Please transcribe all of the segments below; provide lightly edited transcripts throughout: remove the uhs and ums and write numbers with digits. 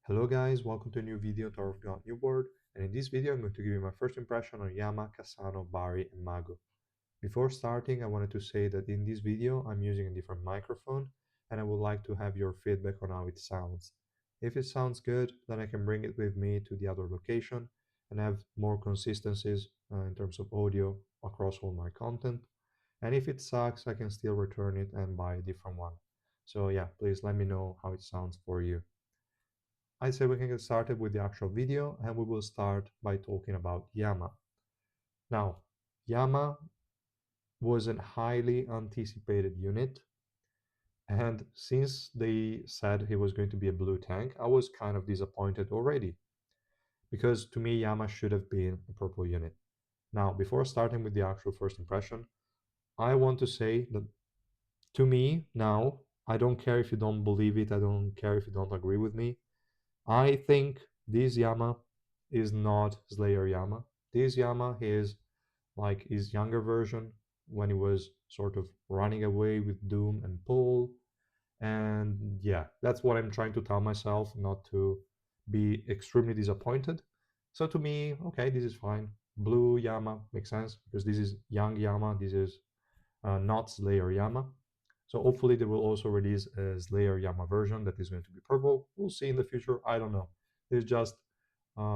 Hello guys, welcome to a new video to our God New World, and in this video I'm going to give you my first impression on Yama, Cassano, Bari, and Mago. Before starting, I wanted to say that in this video I'm using a different microphone, and I would like to have your feedback on how it sounds. If it sounds good, then I can bring it with me to the other location and have more consistencies in terms of audio across all my content. And if it sucks, I can still return it and buy a different one. So yeah, please let me know how it sounds for you. I say we can get started with the actual video, and we will start by talking about Yama. Now, Yama was a highly anticipated unit, and since they said he was going to be a blue tank, I was kind of disappointed already, because to me Yama should have been a purple unit. Now, before starting with the actual first impression, I want to say that to me now, I don't care if you don't believe it, I don't care if you don't agree with me, I think this Yama is not Slayer Yama. This Yama is like his younger version when he was sort of running away with Doom and Paul. And yeah, that's what I'm trying to tell myself, not to be extremely disappointed. So to me, okay, this is fine. Blue Yama makes sense because this is young Yama. This is not Slayer Yama. So hopefully they will also release a Slayer Yama version that is going to be purple. We'll see in the future. I don't know. It's just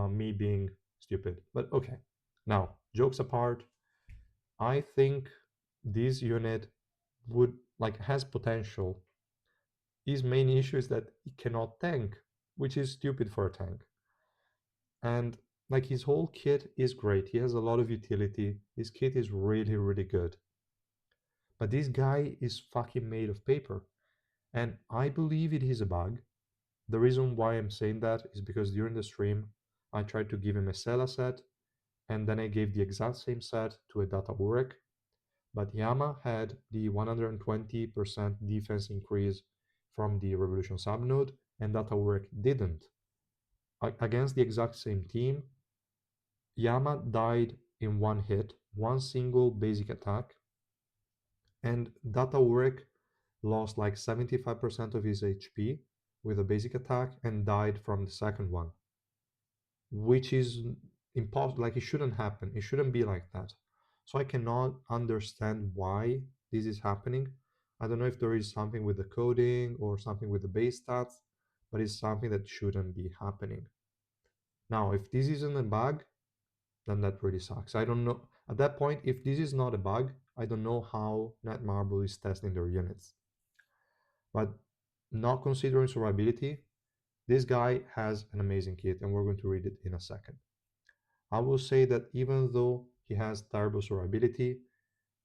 me being stupid. But okay. Now, jokes apart, I think this unit would like has potential. His main issue is that he cannot tank, which is stupid for a tank. And like his whole kit is great. He has a lot of utility. His kit is really, really good. But this guy is fucking made of paper. And I believe it is a bug. The reason why I'm saying that is because during the stream, I tried to give him a Sela set, and then I gave the exact same set to a Data Urek, but Yama had the 120% defense increase from the Revolution subnode, and Data Urek didn't. Against the exact same team, Yama died in one hit, one single basic attack, and Data Urek lost like 75% of his HP with a basic attack and died from the second one, which is impossible. Like, it shouldn't happen. It shouldn't be like that. So I cannot understand why this is happening. I don't know if there is something with the coding or something with the base stats, but it's something that shouldn't be happening. Now, if this isn't a bug, then that really sucks. I don't know. At that point, if this is not a bug, I don't know how Netmarble is testing their units. But not considering survivability, this guy has an amazing kit, and we're going to read it in a second. I will say that even though he has terrible survivability,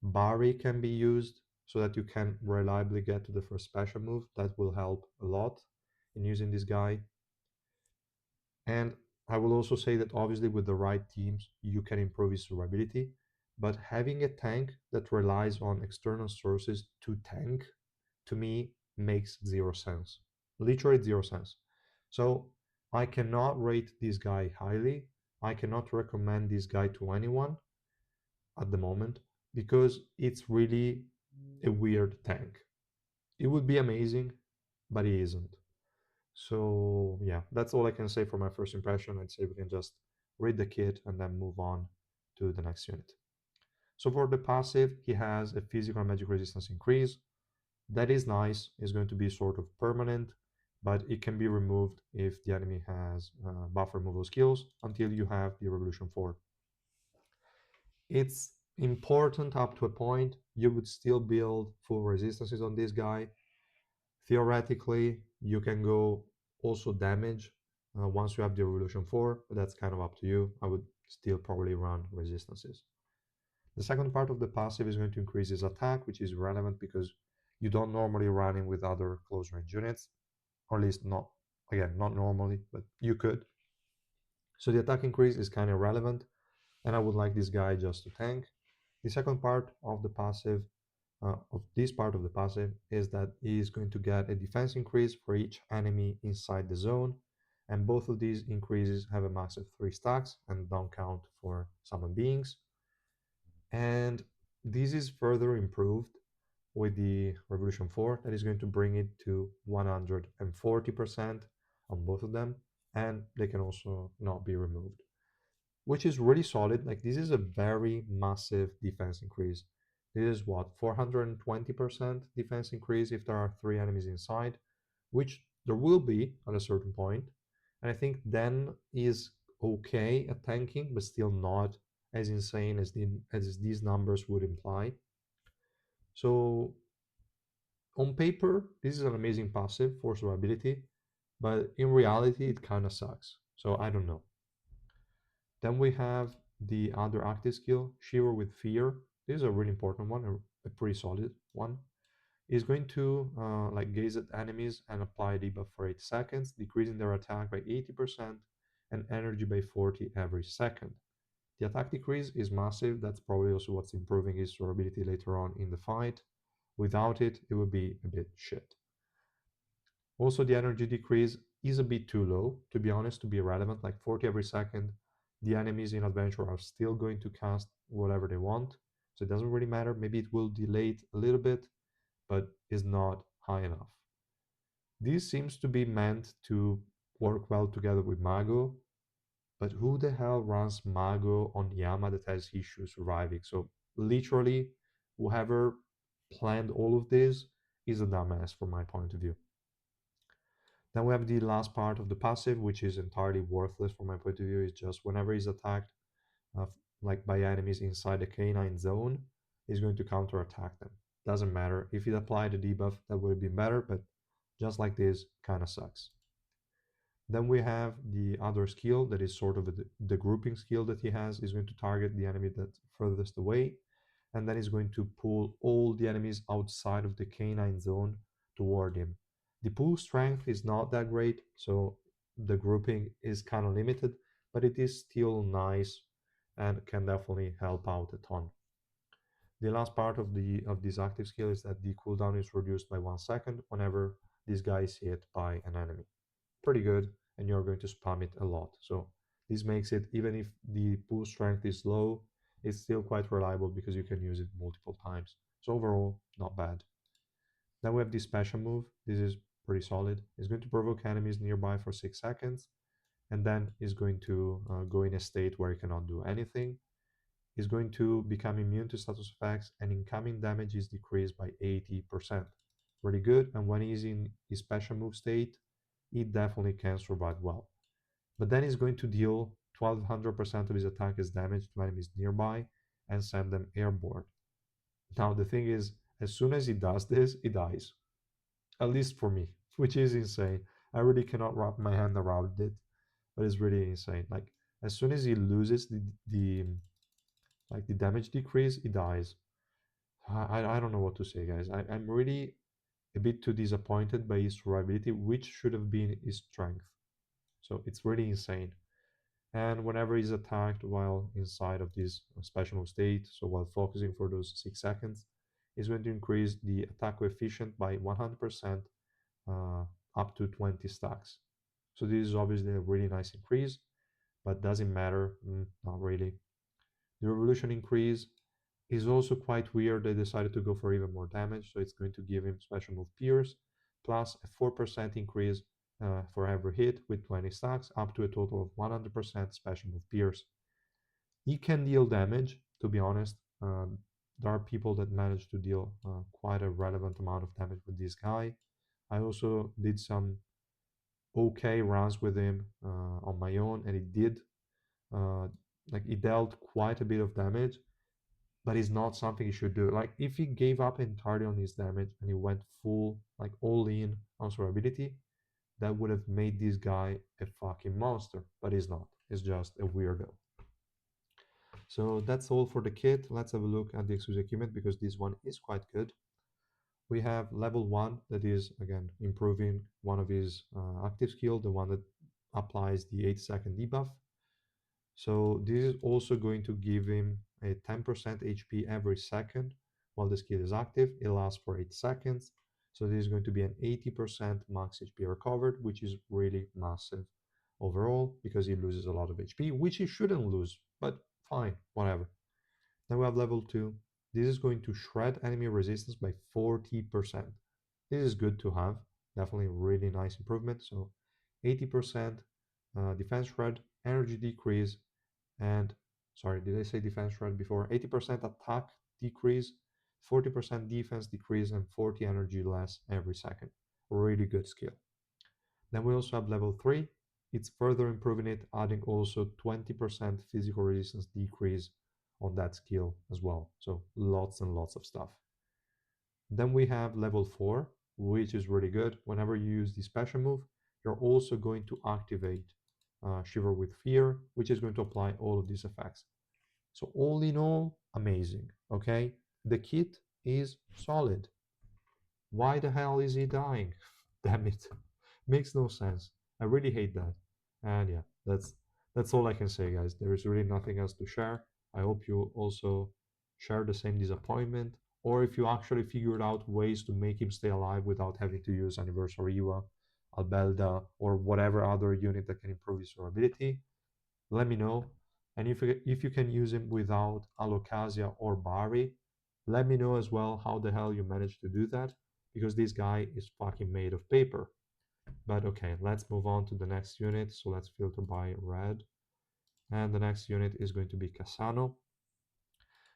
Bari can be used so that you can reliably get to the first special move. That will help a lot in using this guy. And I will also say that obviously with the right teams, you can improve his survivability. But having a tank that relies on external sources to tank, to me, makes zero sense. Literally zero sense. So I cannot rate this guy highly. I cannot recommend this guy to anyone at the moment because it's really a weird tank. It would be amazing, but it isn't. So yeah, that's all I can say for my first impression. I'd say we can just read the kit and then move on to the next unit. So for the passive, he has a physical and magic resistance increase. That is nice. It's going to be sort of permanent, but it can be removed if the enemy has buff removal skills until you have the Revolution 4. It's important up to a point. You would still build full resistances on this guy. Theoretically, you can go also damage once you have the Revolution 4, but that's kind of up to you. I would still probably run resistances. The second part of the passive is going to increase his attack, which is relevant because you don't normally run him with other close range units, or at least not, again, not normally, but you could. So the attack increase is kind of relevant, and I would like this guy just to tank. The second part of the passive, of this part of the passive, is that he is going to get a defense increase for each enemy inside the zone, and both of these increases have a max of 3 stacks and don't count for summon beings. And this is further improved with the Revolution 4 that is going to bring it to 140% on both of them. and they can also not be removed, which is really solid. Like this is a very massive defense increase. This is what, 420% defense increase if there are three enemies inside, which there will be at a certain point. And I think then is okay at tanking, but still not as insane as these numbers would imply. So on paper, this is an amazing passive for survivability, but in reality, it kind of sucks. So I don't know. Then we have the other active skill, Shiver with Fear. This is a really important one, a pretty solid one. Is going to like gaze at enemies and apply debuff for 8 seconds, decreasing their attack by 80% and energy by 40 every second. The attack decrease is massive. That's probably also what's improving his durability later on in the fight. Without it, it would be a bit shit. Also, the energy decrease is a bit too low, to be honest, to be relevant. Like 40 every second, the enemies in Adventure are still going to cast whatever they want. So it doesn't really matter. Maybe it will delay it a little bit, but is not high enough. This seems to be meant to work well together with Mago, but who the hell runs Mago on Yama that has issues surviving? So literally, whoever planned all of this is a dumbass from my point of view. Then we have the last part of the passive, which is entirely worthless from my point of view. It's just whenever he's attacked, like by enemies inside the canine zone, he's going to counterattack them. Doesn't matter. If he'd applied a debuff, that would have been better, but just like this, kind of sucks. Then we have the other skill that is sort of the grouping skill that he has. Is going to target the enemy that's furthest away, and then he's going to pull all the enemies outside of the canine zone toward him. The pull strength is not that great, so the grouping is kind of limited, but it is still nice and can definitely help out a ton. The last part of this active skill is that the cooldown is reduced by 1 second whenever this guy is hit by an enemy. Pretty good, and you're going to spam it a lot. So this makes it, even if the pull strength is low, it's still quite reliable because you can use it multiple times. So overall, not bad. Then we have this special move. This is pretty solid. It's going to provoke enemies nearby for 6 seconds, and then is going to go in a state where it cannot do anything. Is going to become immune to status effects, and incoming damage is decreased by 80%. Really good, and when he's in his special move state, he definitely can survive well. But then he's going to deal 1200% of his attack as damage to enemies nearby and send them airborne. Now, the thing is, as soon as he does this, he dies. At least for me, which is insane. I really cannot wrap my hand around it, but it's really insane. Like, as soon as he loses the damage decrease, he dies. I don't know what to say, guys. I'm really a bit too disappointed by his survivability, which should have been his strength. So it's really insane. And whenever he's attacked while inside of this special state, so while focusing for those 6 seconds, is going to increase the attack coefficient by 100% uh, up to 20 stacks. So this is obviously a really nice increase, but doesn't matter, not really. The revolution increase is also quite weird. They decided to go for even more damage, so it's going to give him special move Pierce, plus a 4% increase for every hit with 20 stacks, up to a total of 100% special move Pierce. He can deal damage, to be honest. There are people that manage to deal quite a relevant amount of damage with this guy. I also did some okay runs with him on my own, and it did uh, like it dealt quite a bit of damage, but it's not something you should do. Like if he gave up entirely on his damage and he went full, like all in on survivability, that would have made this guy a fucking monster. But he's not. He's just a weirdo. So that's all for the kit. Let's have a look at the exclusive equipment because this one is quite good. We have level 1 that is again improving one of his active skill, the one that applies the 8-second debuff. So this is also going to give him a 10% HP every second while the skill is active. It lasts for 8 seconds. So this is going to be an 80% max HP recovered, which is really massive overall because he loses a lot of HP, which he shouldn't lose, but fine, whatever. Then we have level 2. This is going to shred enemy resistance by 40%. This is good to have. Definitely really nice improvement. So 80% defense shred, energy decrease, and sorry, did I say defense shred before? 80% attack decrease, 40% defense decrease, and 40 energy less every second. Really good skill. Then we also have level 3. It's further improving it, adding also 20% physical resistance decrease on that skill as well. So lots and lots of stuff. Then we have level 4, which is really good. Whenever you use the special move, you're also going to activate Shiver with Fear, which is going to apply all of these effects. So all in all, amazing, okay? The kit is solid. Why the hell is he dying? Damn it. Makes no sense. I really hate that. And yeah, that's all I can say, guys. There is really nothing else to share. I hope you also share the same disappointment, or if you actually figured out ways to make him stay alive without having to use Anniversary Iwa, Albelda, or whatever other unit that can improve his durability, let me know. And if you can use him without Alocasia or Bari, let me know as well how the hell you managed to do that, because this guy is fucking made of paper. But okay, let's move on to the next unit. So let's filter by red. And the next unit is going to be Cassano.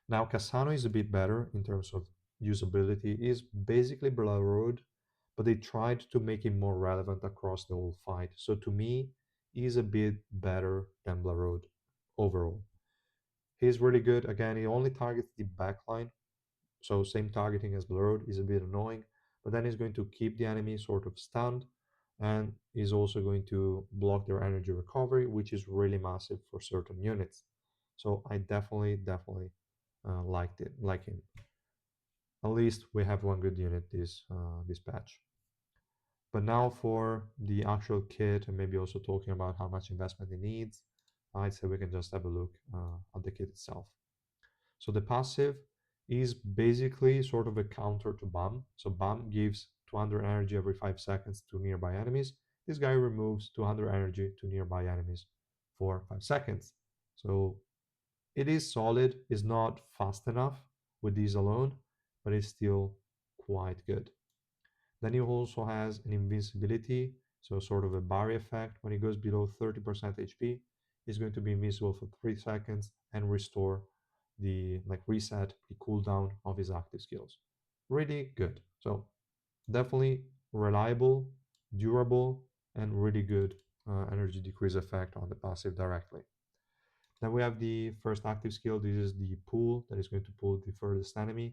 Now, Cassano is a bit better in terms of usability. It is basically Blood, but they tried to make him more relevant across the whole fight. So to me, he's a bit better than Blood overall. He's really good. Again, he only targets the backline, so same targeting as Blurred is a bit annoying, but then he's going to keep the enemy sort of stunned, and is also going to block their energy recovery, which is really massive for certain units. So I definitely like him. At least we have one good unit this patch. But now for the actual kit, and maybe also talking about how much investment it needs, I'd say we can just have a look at the kit itself. So the passive is basically sort of a counter to BAM. So BAM gives 200 energy every 5 seconds to nearby enemies. This guy removes 200 energy to nearby enemies for 5 seconds. So it is solid, it's not fast enough with these alone, but it's still quite good. Then he also has an invincibility, so sort of a Bari effect. When he goes below 30% HP, he's going to be invisible for 3 seconds and restore reset the cooldown of his active skills. Really good. So definitely reliable, durable, and really good energy decrease effect on the passive directly. Then we have the first active skill. This is the pull that is going to pull the furthest enemy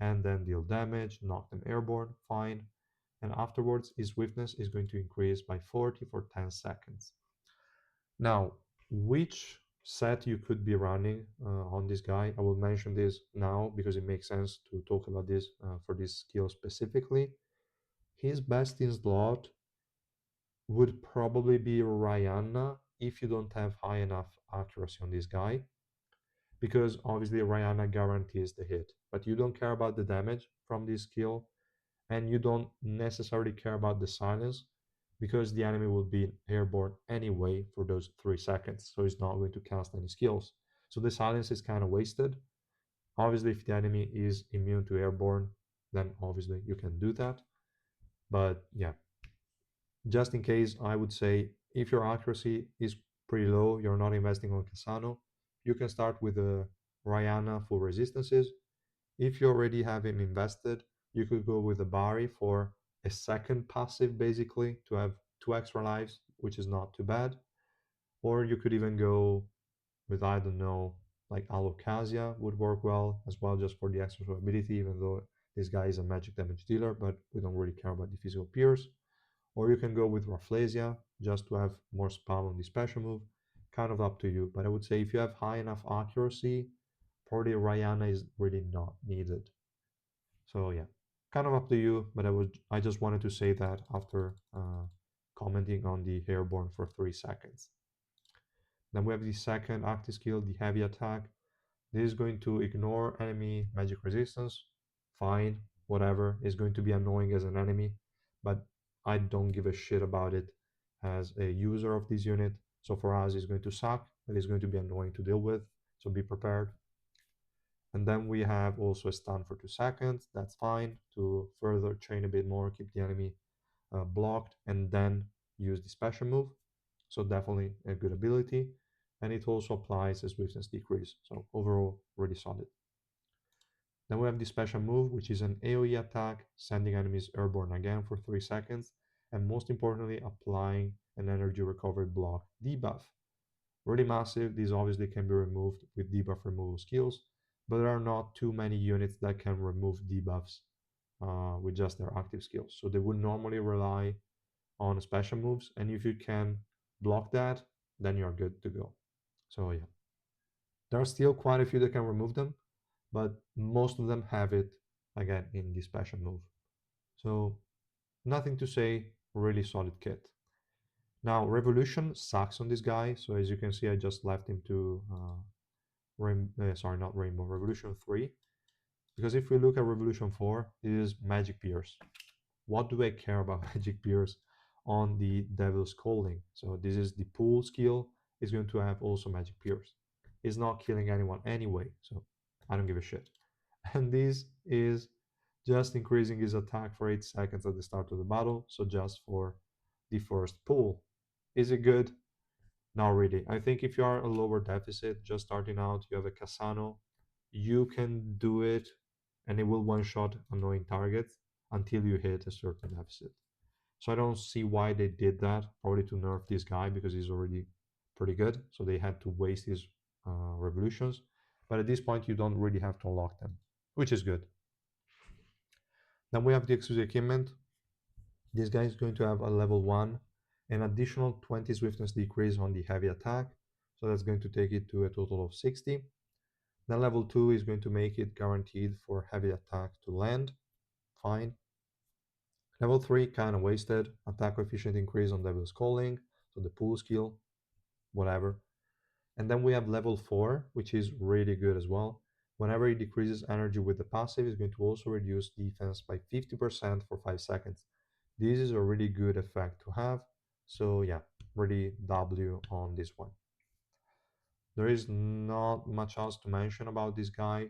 and then deal damage, knock them airborne, fine. And afterwards, his swiftness is going to increase by 40 for 10 seconds. Now, which set you could be running on this guy? I will mention this now because it makes sense to talk about this for this skill specifically. His best in slot would probably be Rihanna if you don't have high enough accuracy on this guy, because obviously Rihanna guarantees the hit, but you don't care about the damage from this skill, and you don't necessarily care about the silence because the enemy will be airborne anyway for those 3 seconds, so it's not going to cast any skills. So the silence is kind of wasted. Obviously, if the enemy is immune to airborne, then obviously you can do that. But yeah, just in case, I would say if your accuracy is pretty low, you're not investing on Cassano, you can start with a Rihanna for resistances. If you already have him invested, you could go with a Bari for a second passive, basically, to have 2 extra lives, which is not too bad. Or you could even go with, I don't know, like Alocasia would work well as well, just for the extra ability, even though this guy is a magic damage dealer, but we don't really care about the physical pierce. Or you can go with Rafflesia just to have more spam on the special move. Kind of up to you. But I would say if you have high enough accuracy, probably Rihanna is really not needed. So yeah, kind of up to you. But I just wanted to say that after commenting on the airborne for 3 seconds. Then we have the second active skill, the heavy attack. This is going to ignore enemy magic resistance. Fine, whatever. It's going to be annoying as an enemy, but I don't give a shit about it as a user of this unit. So for us, it's going to suck, but it's going to be annoying to deal with. So be prepared. And then we have also a stun for 2 seconds. That's fine to further chain a bit more, keep the enemy blocked, and then use the special move. So definitely a good ability. And it also applies a swiftness decrease. So overall, really solid. Then we have the special move, which is an AoE attack, sending enemies airborne again for 3 seconds, and most importantly, applying an energy recovery block debuff. Really massive, these obviously can be removed with debuff removal skills, but there are not too many units that can remove debuffs with just their active skills. So they would normally rely on special moves, and if you can block that, then you're good to go. So yeah, there are still quite a few that can remove them, but most of them have it again in the special move. So nothing to say, really solid kit. Now Revolution sucks on this guy, so as you can see, I just left him to sorry, not Rainbow, Revolution 3. Because if we look at Revolution 4, it is Magic Pierce. What do I care about Magic Pierce on the Devil's Calling? So this is the pool skill, is going to have also Magic Pierce. It's not killing anyone anyway, so I don't give a shit. And this is just increasing his attack for 8 seconds at the start of the battle, so just for the first pull. Is it good? Not really. I think if you are a lower deficit, just starting out, you have a Cassano, you can do it and it will one shot annoying targets until you hit a certain deficit. So I don't see why they did that, probably to nerf this guy because he's already pretty good. So they had to waste his revolutions. But at this point, you don't really have to unlock them, which is good. Then we have the exclusive equipment. This guy is going to have a level 1, an additional 20 swiftness decrease on the heavy attack. So that's going to take it to a total of 60. Then level 2 is going to make it guaranteed for heavy attack to land. Fine. Level 3, kind of wasted. Attack coefficient increase on Devil's Calling. So the pool skill, whatever. And then we have level 4, which is really good as well. Whenever it decreases energy with the passive, it's going to also reduce defense by 50% for 5 seconds. This is a really good effect to have. So yeah, really W on this one. There is not much else to mention about this guy.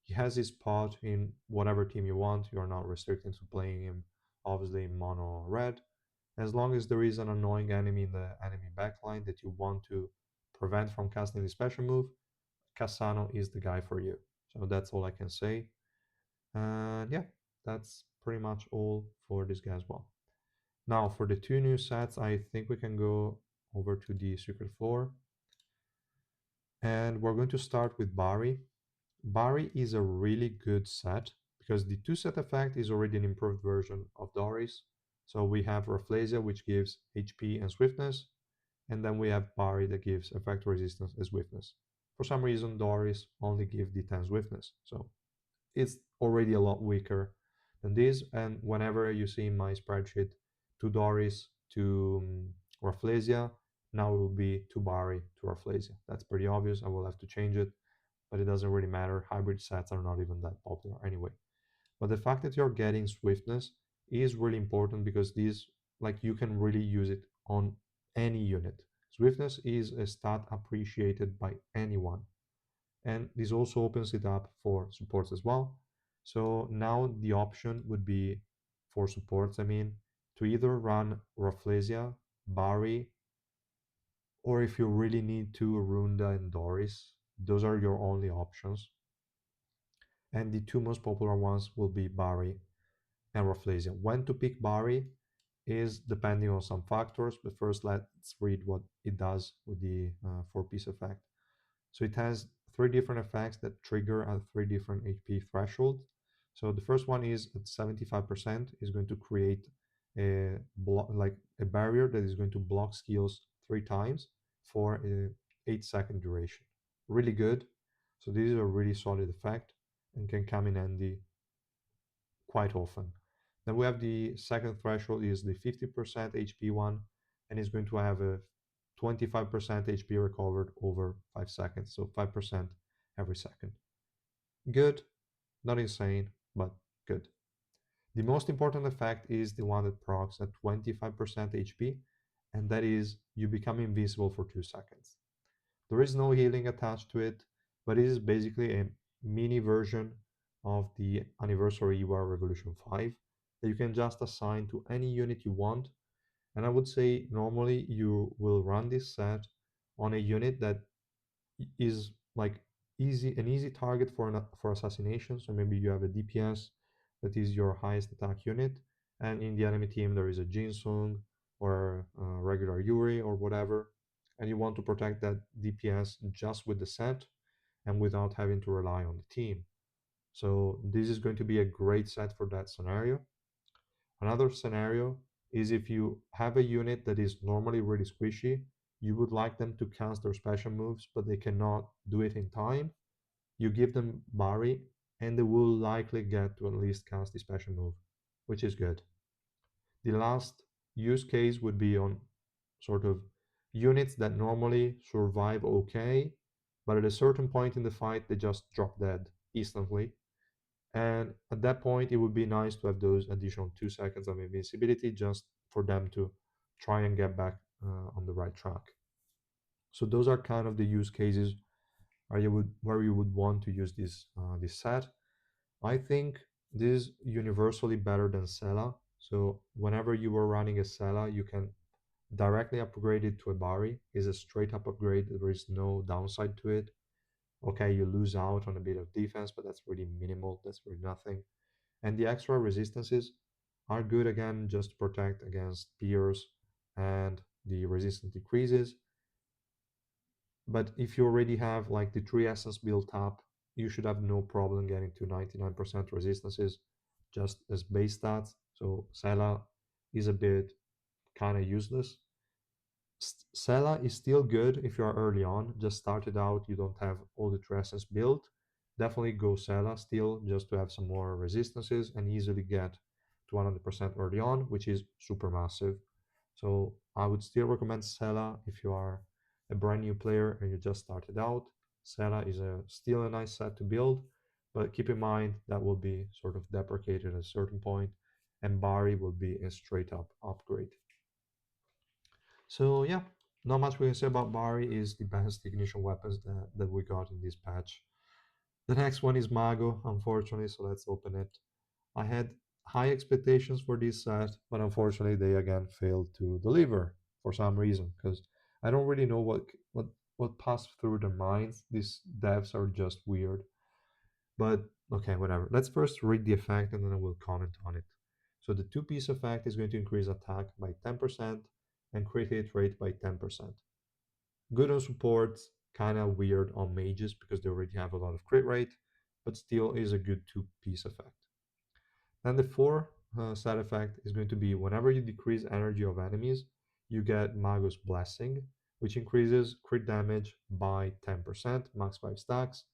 He has his spot in whatever team you want. You are not restricted to playing him, obviously, in mono red. As long as there is an annoying enemy in the enemy backline that you want to prevent from casting the special move, Cassano is the guy for you. So that's all I can say. And yeah, that's pretty much all for this guy as well. Now for the two new sets, I think we can go over to the secret floor. And we're going to start with Bari. Bari is a really good set because the two set effect is already an improved version of Doris. So we have Rafflesia, which gives HP and swiftness, and then we have Bari that gives effect resistance and swiftness. For some reason, Doris only gives the 10 swiftness, so it's already a lot weaker than this. And whenever you see in my spreadsheet to Doris to Rafflesia, now it will be to Bari to Rafflesia. That's pretty obvious. I will have to change it, but it doesn't really matter. Hybrid sets are not even that popular anyway. But the fact that you're getting swiftness is really important because these, like, you can really use it on any unit. Swiftness is a stat appreciated by anyone. And this also opens it up for supports as well. So now the option would be for supports, I mean, to either run Rafflesia, Bari, or if you really need to, Runda and Doris. Those are your only options. And the two most popular ones will be Bari and Rafflesia. When to pick Bari is depending on some factors, but first let's read what it does with the 4-piece effect. So it has 3 different effects that trigger at 3 different HP thresholds. So the first one is at 75% is going to create like a barrier that is going to block skills 3 times for a 8-second duration. Really good. So this is a really solid effect and can come in handy quite often. Then we have the second threshold is the 50% HP one, and it's going to have a 25% HP recovered over 5 seconds, so 5% every second. Good, not insane, but good. The most important effect is the one that procs at 25% HP, and that is you become invincible for 2 seconds. There is no healing attached to it, but it is basically a mini version of the Anniversary EVA Revolution 5 that you can just assign to any unit you want. And I would say normally you will run this set on a unit that is like easy target for for assassination. So maybe you have a DPS that is your highest attack unit, and in the enemy team there is a Jinsung or a regular Yuri or whatever, and you want to protect that DPS just with the set and without having to rely on the team. So this is going to be a great set for that scenario. Another scenario is if you have a unit that is normally really squishy, you would like them to cast their special moves, but they cannot do it in time. You give them Bari, and they will likely get to at least cast the special move, which is good. The last use case would be on sort of units that normally survive okay, but at a certain point in the fight, they just drop dead instantly. And at that point, it would be nice to have those additional 2 seconds of invincibility just for them to try and get back on the right track. So those are kind of the use cases where you would want to use this set. I think this is universally better than Sela. So whenever you were running a Sela, you can directly upgrade it to a Bari. It's a straight up upgrade. There is no downside to it. Okay, you lose out on a bit of defense, but that's really minimal. That's really nothing. And the extra resistances are good again just to protect against peers and the resistance decreases. But if you already have like the three essence built up, you should have no problem getting to 99% resistances just as base stats. So Sela is a bit kind of useless. Sela is still good if you are early on. Just started out, you don't have all the three essence built. Definitely go Sela still just to have some more resistances and easily get to 100% early on, which is super massive. So I would still recommend Sela if you are a brand new player and you just started out. Sela is still a nice set to build, but keep in mind that will be sort of deprecated at a certain point, and Bari will be a straight up upgrade. So yeah, not much we can say about Bari. Is the best ignition weapons that we got in this patch. The next one is Mago, unfortunately, so let's open it. I had high expectations for this set, but unfortunately they again failed to deliver for some reason, because I don't really know what passed through their minds. These devs are just weird. But okay, whatever. Let's first read the effect and then I will comment on it. So the two-piece effect is going to increase attack by 10% and crit hit rate by 10%. Good on supports, kind of weird on mages because they already have a lot of crit rate, but still is a good two-piece effect. Then the four side effect is going to be whenever you decrease energy of enemies, you get Mago's Blessing, which increases crit damage by 10%, max 5 stacks.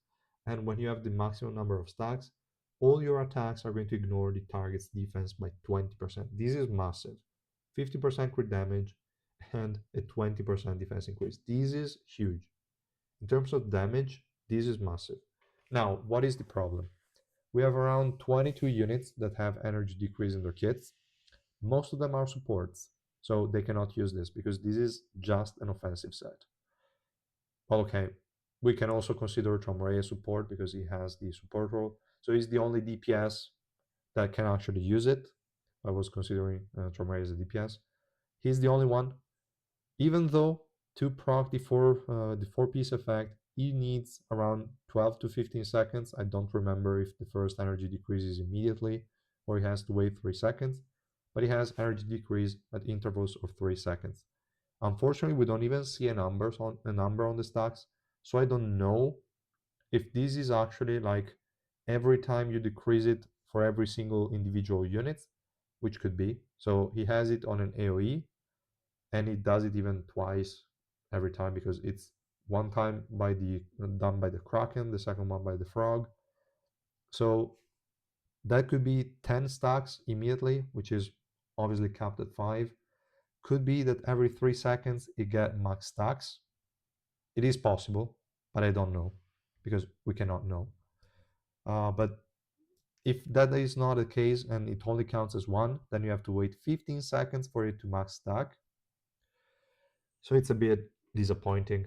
And when you have the maximum number of stacks, all your attacks are going to ignore the target's defense by 20%. This is massive. 50% crit damage and a 20% defense increase. This is huge. In terms of damage, this is massive. Now, what is the problem? We have around 22 units that have energy decrease in their kits. Most of them are supports, so they cannot use this because this is just an offensive set. Okay, we can also consider Tromare a support because he has the support role. So he's the only DPS that can actually use it. I was considering Tromare as a DPS. He's the only one. Even though to proc the four-piece effect, he needs around 12 to 15 seconds. I don't remember if the first energy decreases immediately or he has to wait 3 seconds, but he has energy decrease at intervals of 3 seconds. Unfortunately, we don't even see a number on the stacks, so I don't know if this is actually like every time you decrease it for every single individual unit, which could be. So he has it on an AoE, and it does it even twice every time because it's one time done by the Kraken, the second one by the Frog. So that could be 10 stacks immediately, which is obviously capped at 5. Could be that every 3 seconds it get max stacks. It is possible, but I don't know because we cannot know. But if that is not the case and it only counts as one, then you have to wait 15 seconds for it to max stack. So it's a bit disappointing.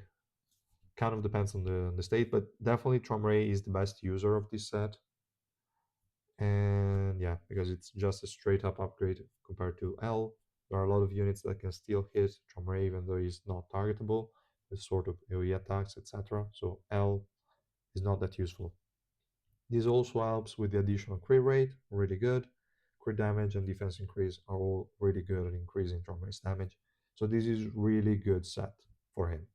Kind of depends on the state, but definitely Tromray is the best user of this set. And yeah, because it's just a straight up upgrade compared to L. There are a lot of units that can still hit Chomray even though he's not targetable with sort of AoE attacks, etc. So L is not that useful. This also helps with the additional crit rate, really good. Crit damage and defense increase are all really good at increasing Chomray's damage. So this is really good set for him.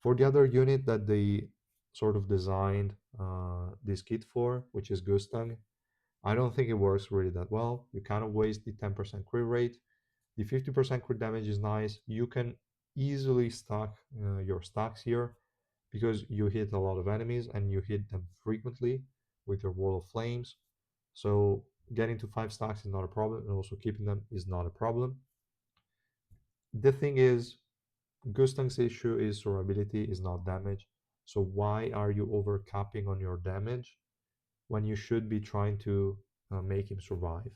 For the other unit that they sort of designed this kit for, which is Gustang, I don't think it works really that well. You kind of waste the 10% crit rate. The 50% crit damage is nice. You can easily stack your stacks here because you hit a lot of enemies and you hit them frequently with your wall of flames. So getting to 5 stacks is not a problem, and also keeping them is not a problem. The thing is, Gustang's issue is survivability is not damage. So why are you overcapping on your damage when you should be trying to make him survive?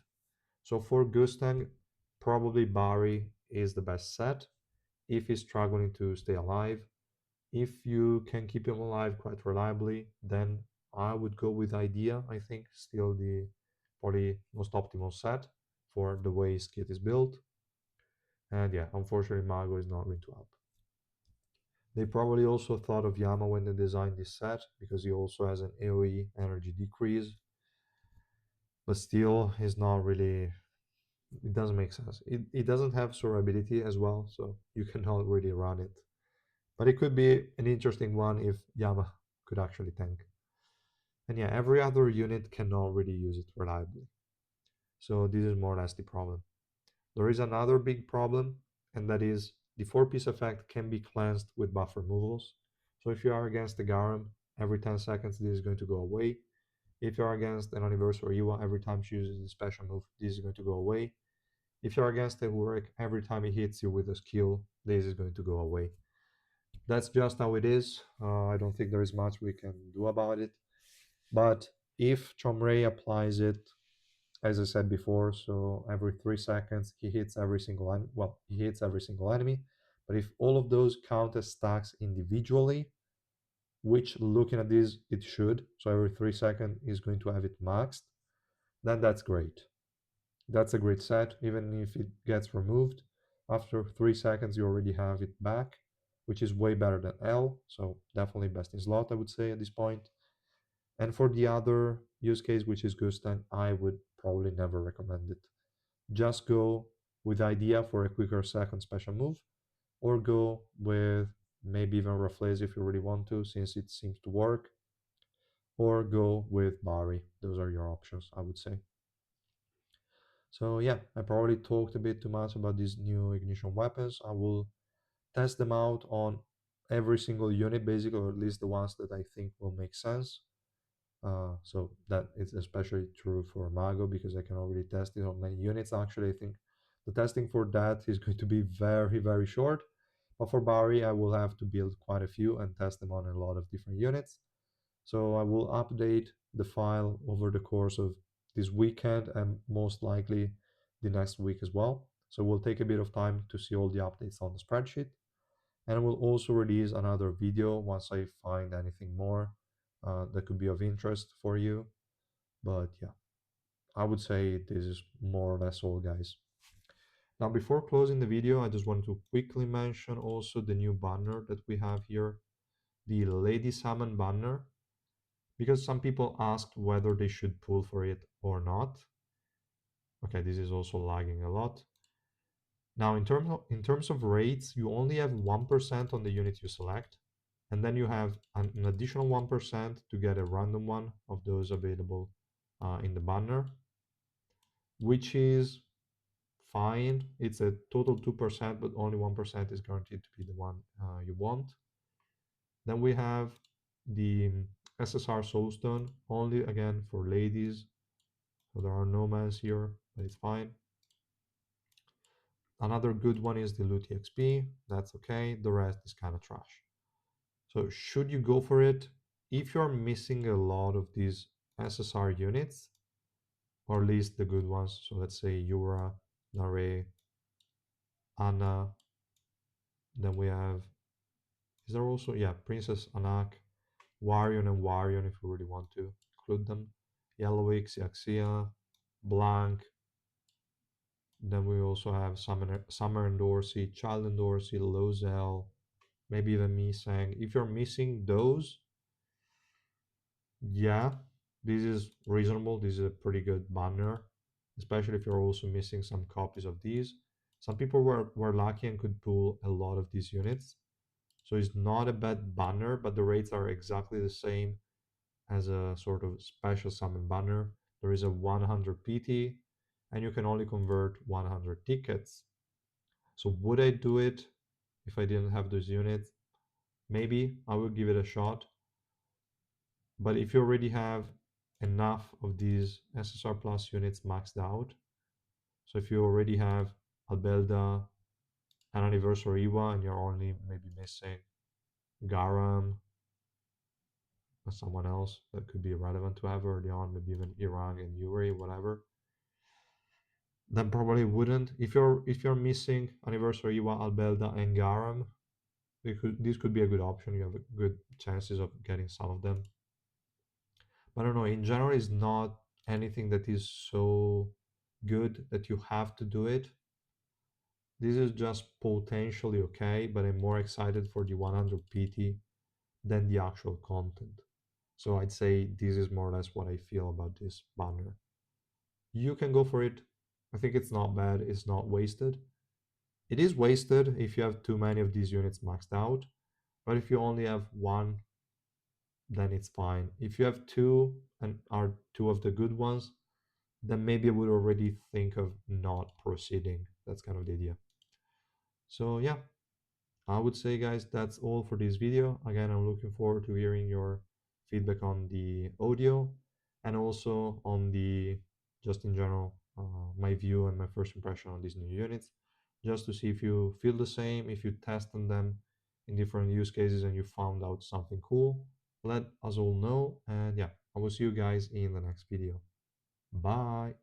So for Gustang, probably Bari is the best set if he's struggling to stay alive. If you can keep him alive quite reliably, then I would go with Idea. I think still the probably most optimal set for the way his kit is built. And yeah, unfortunately, Mago is not going to help. They probably also thought of Yama when they designed this set because he also has an AoE energy decrease, but still is not really. It doesn't make sense. It doesn't have survivability as well, so you cannot really run it. But it could be an interesting one if Yama could actually tank. And yeah, every other unit cannot really use it reliably. So this is more or less the problem. There is another big problem, and that is the 4-piece effect can be cleansed with buff removals. So if you are against the Garum, every 10 seconds this is going to go away. If you are against an Anniversary Iwa, every time she uses the special move, this is going to go away. If you're against a Warwick, every time he hits you with a skill, this is going to go away. That's just how it is. I don't think there is much we can do about it. But if Chomray applies it, as I said before, so every 3 seconds he hits every single he hits every single enemy. But if all of those count as stacks individually, which looking at this it should, so every 3 seconds is going to have it maxed, then that's great. That's a great set, even if it gets removed. After 3 seconds, you already have it back, which is way better than L. So definitely best in slot, I would say at this point. And for the other use case, which is Gustan, I would probably never recommend it. Just go with Idea for a quicker second special move, or go with maybe even Raffles if you really want to, since it seems to work, or go with Bari. Those are your options, I would say. So yeah, I probably talked a bit too much about these new ignition weapons. I will test them out on every single unit, basically, or at least the ones that I think will make sense. So that is especially true for Mago because I can already test it on many units. Actually, I think the testing for that is going to be very, very short. But for Bari, I will have to build quite a few and test them on a lot of different units. So I will update the file over the course of this weekend and most likely the next week as well. So we'll take a bit of time to see all the updates on the spreadsheet. And I will also release another video once I find anything more that could be of interest for you. But yeah, I would say this is more or less all, guys. Now, before closing the video, I just want to quickly mention also the new banner that we have here, the Lady Salmon banner, because some people asked whether they should pull for it or not. Okay, this is also lagging a lot. Now, in terms of rates, you only have 1% on the unit you select, and then you have an additional 1% to get a random one of those available in the banner, which is fine. It's a total 2%, but only 1% is guaranteed to be the one you want. Then we have the SSR Soulstone, only again for ladies. So there are no mans here, but it's fine. Another good one is the Loot XP. That's okay. The rest is kind of trash. So should you go for it? If you're missing a lot of these SSR units, or at least the good ones, so let's say Yura, Nare, Anna, then we have, is there also, yeah, Princess Anak, Warion and Warion if you really want to include them, Yellowix, Yaxia, Blank, Then we also have Summer and Dorsey, Child and Dorsey, Lozelle, maybe even Misang. If you're missing those, yeah, this is reasonable. This is a pretty good banner, especially if you're also missing some copies of these. Some people were lucky and could pull a lot of these units. So it's not a bad banner, but the rates are exactly the same as a sort of special summon banner. There is a 100 PT, and you can only convert 100 tickets. So would I do it if I didn't have those units? Maybe I would give it a shot. But if you already have enough of these SSR Plus units maxed out, so if you already have Albelda, an Anniversary Iwa, and you're only maybe missing Garam or someone else that could be relevant to have early on, maybe even Irang and Yuri, whatever, then probably wouldn't. If you're missing Anniversary Iwa, Albelda, and Garam, this could be a good option. You have good chances of getting some of them. But I don't know. In general, it's not anything that is so good that you have to do it. This is just potentially okay, but I'm more excited for the 100 PT than the actual content. So I'd say this is more or less what I feel about this banner. You can go for it. I think it's not bad. It's not wasted. It is wasted if you have too many of these units maxed out, but if you only have one, then it's fine. If you have two and are two of the good ones, then maybe I would already think of not proceeding. That's kind of the idea. So yeah, I would say, guys, that's all for this video. Again, I'm looking forward to hearing your feedback on the audio and also on the, just in general, my view and my first impression on these new units, just to see if you feel the same, if you tested them in different use cases and you found out something cool. Let us all know. And yeah, I will see you guys in the next video. Bye.